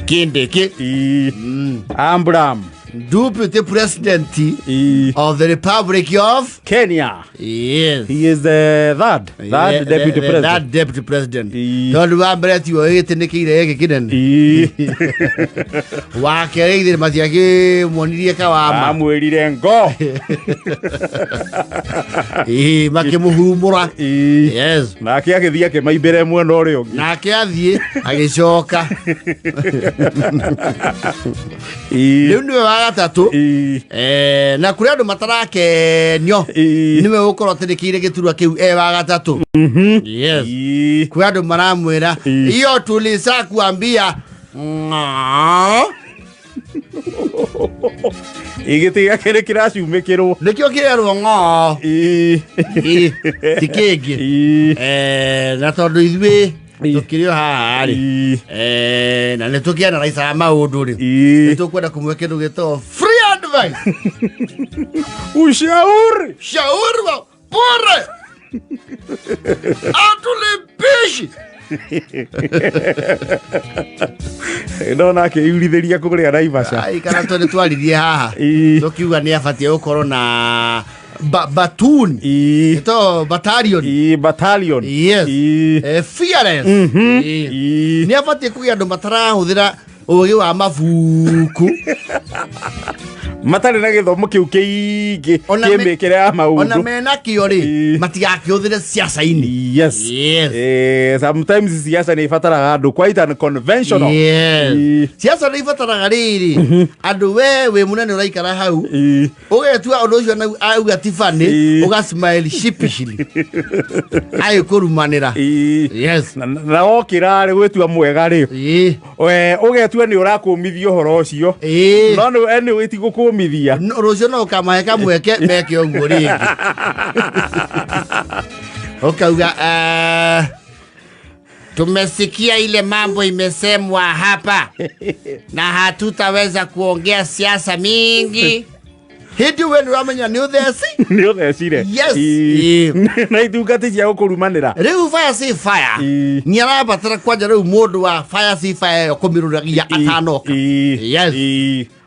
Kindiki. Ambram. Deputy President of the Republic of Kenya. Yes. He is the third deputy president. That deputy president. Don't remember you are eating the kid. Wake the Matiaki Moniria Kawama. Amuerirengo. Makimuhumura. Yes. Nakia dia ke maibere mwana ore ogi. Nakia die agishoka. Gatatu na kuri andu matarake nyo niwe ukoro tindikire giturwa kiu wa gatatu yes kuri andu maramwira iyo tulisa kuambia igitiga kire kiracumikirwo nikio kirerwo ngo tikegi na tondu ithui tukirio haari na nitukiana raisa maundu ri nitukwenda kumwe kindu gito free advice ushauri pore atulipishi ndona ke yuritheria kuria Naivasha ai kana tondu twaririe haha tukiuga ni abatie ukorwo na Batun ito battalion yes fearless ni abatie kugia andu matarahuthira ugi wa mabuku matari na githomo kiu kiingi kimikire ya maundu ona mena kio ri matigakiuthire siasa-ini yes sometimes siasa ni fatara andu quite unconventional yes siasa ni fatara riri andu we munene uraikara hau ugetua undu ucio na auga tifani uga smile sheepishly ai kurumanira yes na okira ri gwetua mwega ri we ugetua ni urakumithio horo ucio no eni witi gukumithia rucio no kamaheka mweke meke uguo ringi ukauga tumesikia ile mambo imesemwa hapa na hatutaweza kuongea siasa mingi. Hindi wenu wamenya ni utheci re yes na itungati cia gukurumanira riu fire si fire ni arabatara kwanja riu mundu wa fire si fire kumiruragia atanoka yes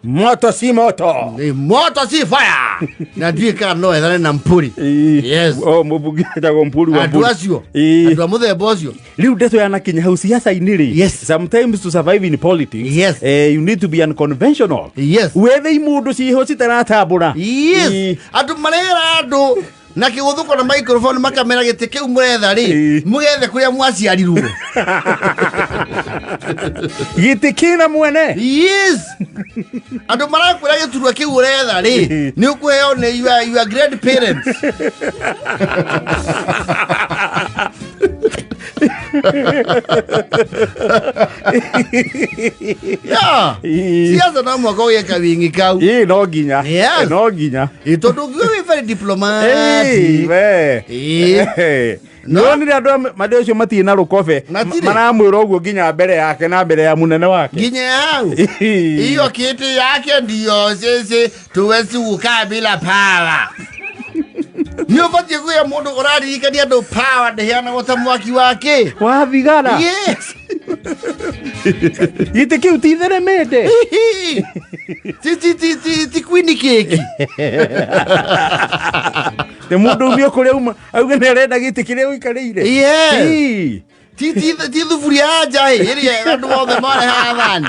moto si moto ni moto si fire na ndika no ethane na mpuri yes mubugi tago mpuri wa mpuri acio andu amuthe bocio riu ndeto yana kinya hau siasa iniri yes sometimes to survive in politics yes you need to be unconventional yes wethe imundu ciho citaratambura yes andu marera andu na kiguthuko na microphone makamera gite kiu muretha ri mugethe kuria mwaciarirwo gite kina mwene yes andu marakwira giturwa kiu uretha ri ni ukuheo ni your great parents yeah siasa na mwako yeka wingi kau no ginya no ginya itondo gwe very diplomatic no ni andu madecio mati na rukobe maramwira uguo ginya mbere yake na mbere ya munene wake ginya hau iyo kiti yake ndio sisi tuwezi kukaa bila power niyo batie kuya mundu uraririkania andu power ndehiana gota mwaki wake wa thigara yes gite kiu titheremete ti queen cake te mundu mio kuria uma auge ne arenda gite kiria uikarire yes ti thufuria njai iri andu othe mare hathani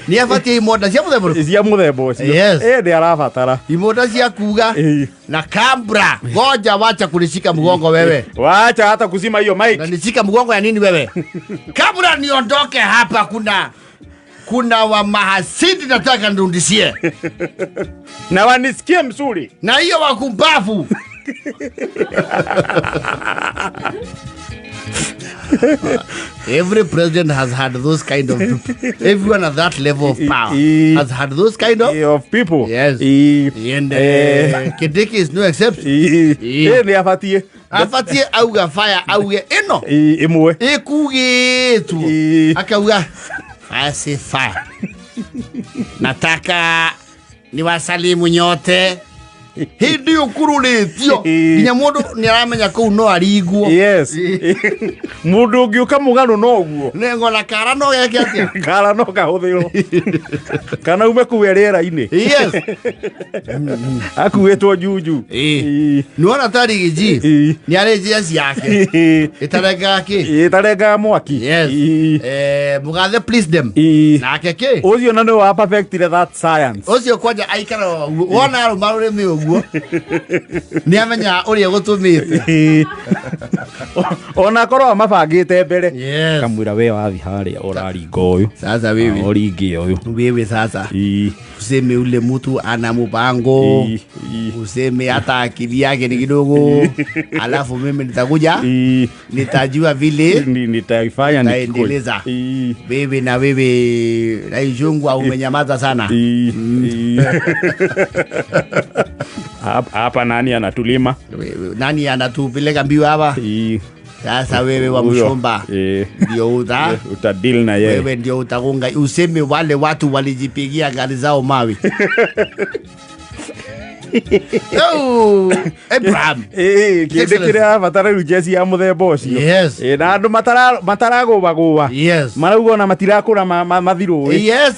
ni abatie imoda cia muthembo yes de arabatara imoda cia kuga na kambra ngoja wacha kunishika mgongo wewe wacha hata kuzima hiyo mic na nishika mgongo ya nini wewe kabla niondoke hapa kuna wa mahasidi nataka ndundishie na wanisikie mzuri na hiyo wakumbavu every president has had those kind of people. Everyone at that level of power has had those kind of people. Yes. And Kindiki is no exception. Ni afatie auga fire auge eno imwe ikugitu akauga asi fire nataka niwasalimu nyote hindi ukururitio nginya mundu ni aramenya kou no ariguo. Yes. Mundu ngiuka mugano no guo nengo na kara no geke atia kara no kahuthiro kana ume kuwerera ini. Yes. Akuwetwo juju. Nuona Tarigiji ni areje yake itarenga mwaki. Yes. Mugathe please them na keke uzio na no wa perfect that science uzio kwaja aikara wona aro marure mi uguo ni amenya uri gutumite ona korwa mabangite mbere. Yes. Kamwira we wathi haria uraringa uyu sasa wewe uringe uyu wewe sasa useme ule mtu ana mpango useme hata akili yake ni kidogo alafu mimi nitakuja nitajua vile nitaifanya nitaendeleza. Wewe na wewe Raijungu umenyamaza sana. Hapa nani anatulima? Nani anatupeleka mbio hapa? Sasa wewe wa Mshomba ndio utadeal na yeye. Wewe ndio utagonga useme wale watu walijipigia gari zao mawe. Abraham kidekira batara rujesi ya muthemba ucio. Yes. Na andu matarago bagwa. Yes. Marauga na matirakura mathiru. Yes.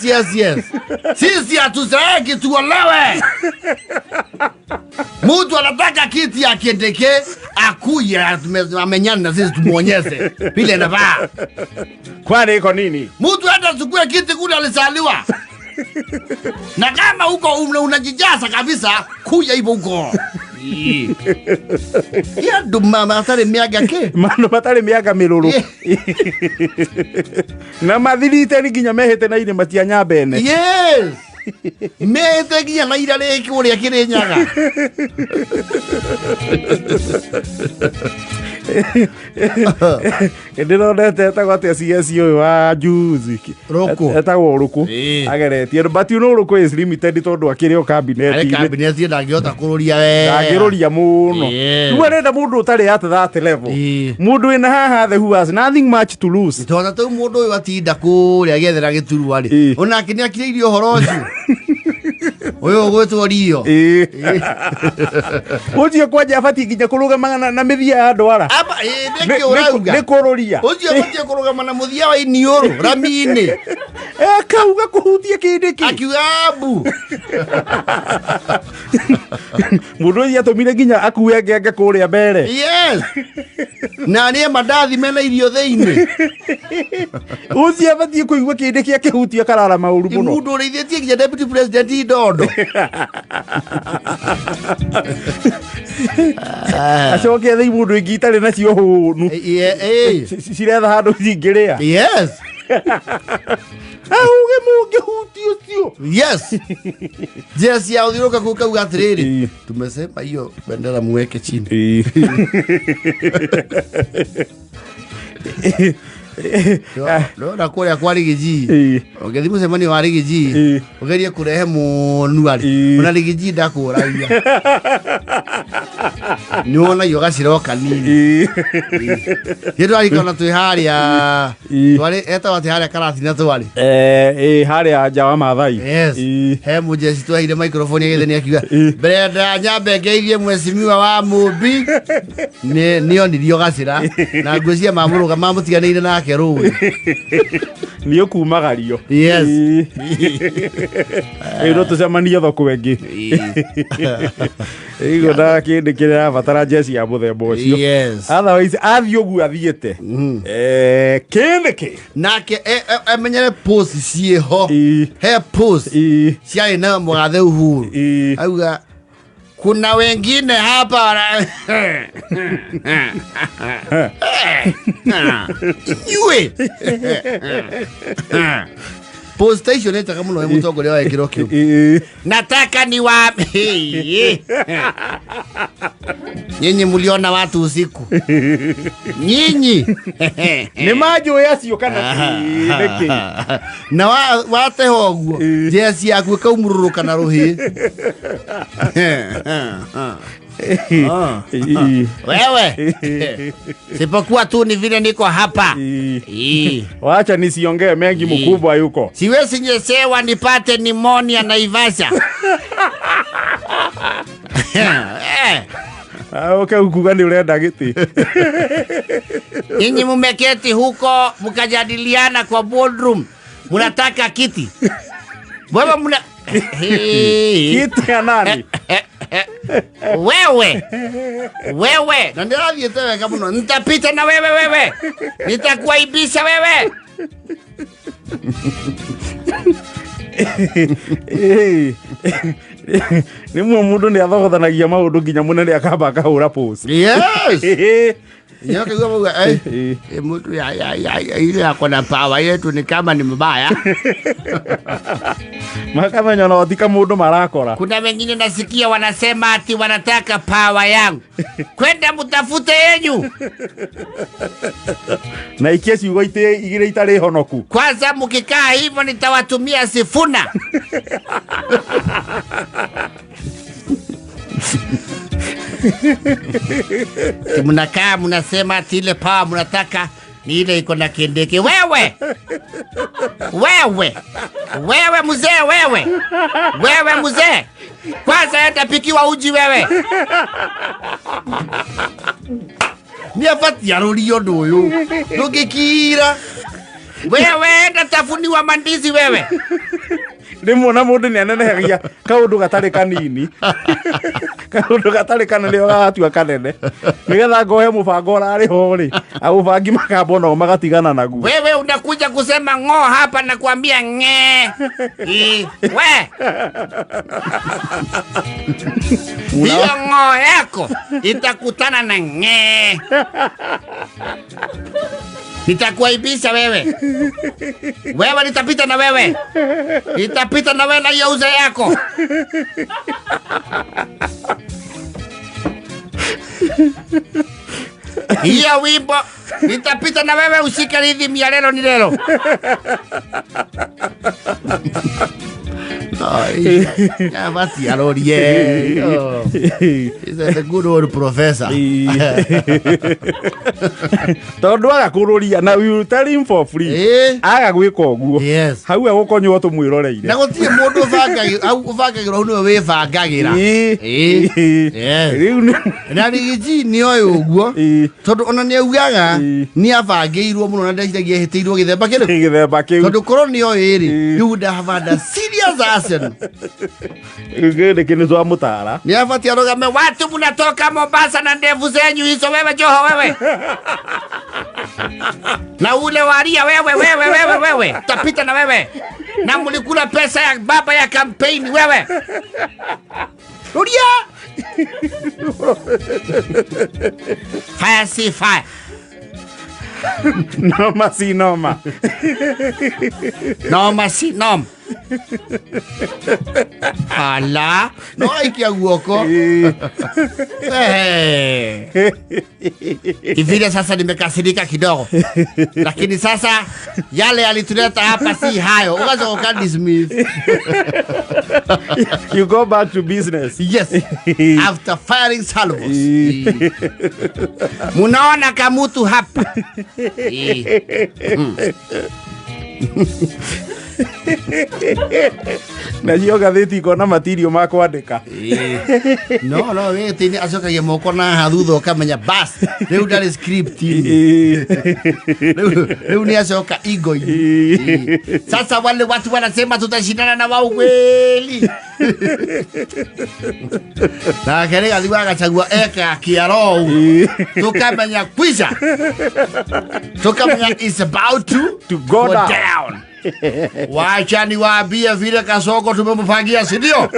Sisi hatutaki tuolewe. Mtu anataka kiti ya Kindiki akuye amenyana na sisi tumuonyeshe vile nafaa. Kwani iko nini? Mtu hata chukue kiti kule alizaliwa. Na kama huko unajijaza kabisa kuja hivyo huko. Ya duma matare miaga ke. Mano matare miaga miruru. Na mathirite ni ginya mehete na ine matia nyambene. Yes. Mehete ginya na ira reki uria kirinyaga. Ndinonete etagwate CSI uyu wa juzi Ruku etagwo Ruku ageretie but you know Ruku is limited tondu akirio cabinet ndangihota kururia we ndagiruria muno riu arenda mundu utari at that level mundu ina haha the who has nothing much to lose tondu tu mundu uyu atinda kuria gethera giturwa ri ona akini akiriirio horo ucio uyu gwetwo rio ucio kwaja abati nginya kurugama na mithia ya ndwara aba ndeke urauga ni kururia ucio abati kurugama na muthia wa iniuru rami-ini kauga kuhutia Kindiki akiuga abu mundu ucio atumire nginya akue ngenge kuria mbere. Yes. Na ni mandathi mena irio theini ucio abati kuigua Kindiki akihutia karara mauru muno mundu urithitie nginya deputy president Ndondo acoke thei mundu ingitari nacio hunu ciretha handu cingiria. Yes. Auge munge huti ucio. Yes. Jesi ya udhiroka kukauga atiriri tumesema hiyo bendera muweke chini. No kuria kwa Rigiji ugethi mucemani wa Rigiji ugerie kurehe munuari ona Rigiji ndakuraia ni wona yo gaciroka nini yedo ari kana tu haria twari eta wati haria karati na twari haria jawa mathai. Yes. He mujeci twahire microphone yegetheni akiuga Brenda nyambe ngeirie mwecimiwa wa Mumbi ni onirio gacira na ngwĩcia mamuruga mamutiganĩire nake rũĩ ni ukumagario. Yes. Ero tucemanie thoko wengi igo da Kindiki batara jesi ya muthemba ucio. Yes. Otherwise athi ugu athiete Kindiki nake amenyere post cieho he post ciarĩ na Mũgathe Uhuru auga kuna wengine hapa yue post station etaka muno we mutongoria wa ekiro kiu nataka ni wa nyinyi muliona watu usiku nyinyi ni majo yacio kana Kindiki na wate hoguo jesi yaku kaumururuka na ruhi wewe sipokuwa tu ni vile niko hapa wacha nisiongee mengi mkubwa yuko siwezi nyesewa nipate pneumonia Naivasha Okay, ukuga ni urenda giti. Nyinyi mmeketi huko mkajadiliana kwa boardroom. Mnataka kiti. Wewe mna kiti ya nani? Wewe. Na ndio aliyetewe kama nitapita na wewe. Nitakuaibisha wewe. Ni mundu ni athogothanagia maundu nginya munene akamba akahura post. Yes. Nyoka yuko mtu ile akona power yetu ni kama ni mbaya. Makama nyona watika mundu marakora. Kuna wengine nasikia wanasema ati wanataka power yangu. Kwenda mtafute yenyu. Na ikesi ugoite igire itare honoku. Kwanza mkikaa hivyo nitawatumia Sifuna. Mnakaa mnasema ati ile power mnataka ni ile iko na Kindiki. Wewe mzee wewe mzee. Kwanza etapikiwa uji wewe. Ni afati ya rorio ndoyo. Ndugikira. Wewe ndatafuniwa mandizi wewe. Ndimona mundu ni anenehagia kaundu gatari kanini. Kaundu gatari kanene gatua kanene. Nigetha ngohe mubango urari ho ri. Agubangi makambo no magatigana naguo. Wewe unakuja kusema ng'o hapa na kuambia nge. We. Hiyo ng'o yako itakutana na nge. Nitakuaibisha wewe. Wewe nitapita na wewe. Nitapita na wewe na hiyo uze yako. Hiyo wimbo nitapita na wewe usike rhythm ya lelo ni lelo. Ya basi arorie. He's a good old professor. Tondu aga kururia na we will tell him for free. Aga gwika oguo. Hau egukonywo tumwiroreire. Na gutie mundu ubangagira unu we bangagira. Riu na rigi ni oyo uguo. Tondu ona ni augaga ni abangeirwo muno na ndeciragia hitiirwo githemba kiru. Githemba kiu. Tondu korwo ni oyo iri. You would have had a serious accident. Ngende kinizwa mutara. Ni afati arogame watu mnatoka Mombasa na ndevu zenyu hizo wewe Joho wewe. Na ule waria wewe. Tapita na wewe. Na mlikula pesa ya baba ya campaign wewe. Rudia. Fire si fire. Noma si noma. Noma si noma. Ala, no aikia guoko. Hivi sasa nimekasirika kidogo. Lakini sasa yale alituleta hapa si hayo. Ukaanza ukadismiss. You go back to business. Yes. After firing salvos. Munaona kamutu hapa. Na hiyo gatheti iko na material ma kwandika. No, we tini acokagia moko na hathutho kamenya bas. Riu ndari script. Riu ni acoka ego. Sasa wale watu wanasema tutashindana na wao kweli. Na kile aliwa akachagua eka kiaro. Tukamenya kwisha. Tukamenya is about to go down. Wacha niwaambie vile Kasongo tumempangia, si ndio?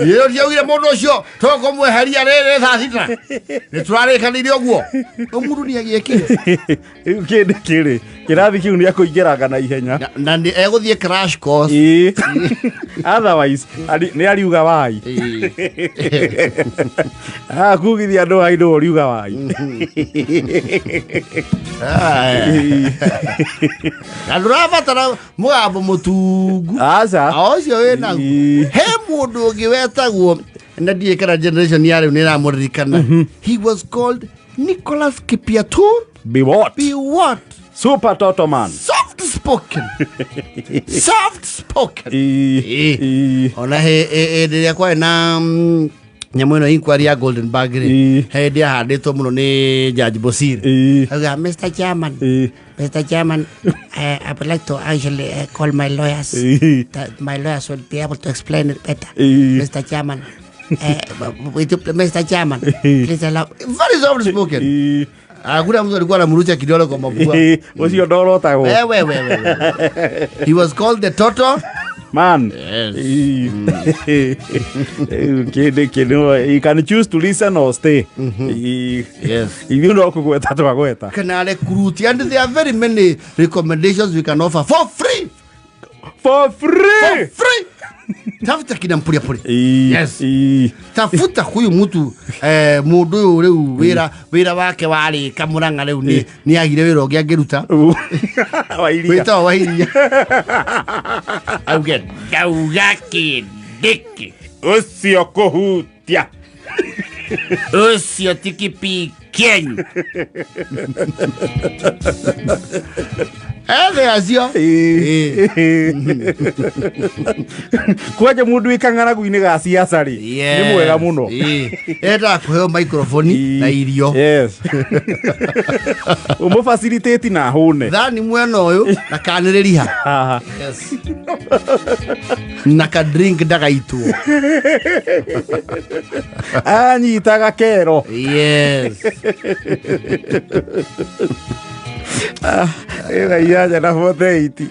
Yeye ndio yule mundu ucio toko mweheria rere thaa sita. Ni twarikanirie oguo. Mundu ni agiekire. Kinde kire. Kirathi kiu ni akuingiraga na ihenya. Na ni eguthie crash course. Otherwise ni ariuga wai. Kugithia andu ai ndo riuga wai. Andurabatara mugambo mutungu. Aca. Ocio wena. He mundu ungi wetagwo na ndiekera generation ya riu nira muririkana. He was called Nicholas Kipiatur. Be what? Super Toto man. Soft spoken. Ona he ndiria kwa na nyamu ino inquiry ya Goldenberg hedi ahanditwo muno ni Judge Bosir Mr. Chairman Mr. Chairman, I would like to actually call my lawyers. My lawyers will be able to explain it better. Mr. Chairman, Mr. Chairman, please allow. Very soft spoken. Hakuna mtu alikuwa anamrusha kidole kwa mapua. Usio dolo tago. He was called the Toto man. Yes. You can choose to listen or stay. Yes. If you know kukweta to kweta. Kanale kuruti, and there are very many recommendations we can offer for free. For free. For free. Tafuta kina mpuri puri. Yes. Tafuta huyu mtu mundu reu wira wake wari kamuranga reu ni agire wira ogia ngiruta. Wairia. Wita wairia. Auge daugaki diki. Ucio kuhutia. Ucio tikipi kenyu. Ele azio. Kwaje mundu ikangana guini ga siasa ri ni mwega muno eta kuheo microphone na irio yes umo facilitate na hune thani mwena uyu na kaniriria yes na ka drink ndagaitwo anyitaga kero yes era ya na foteiti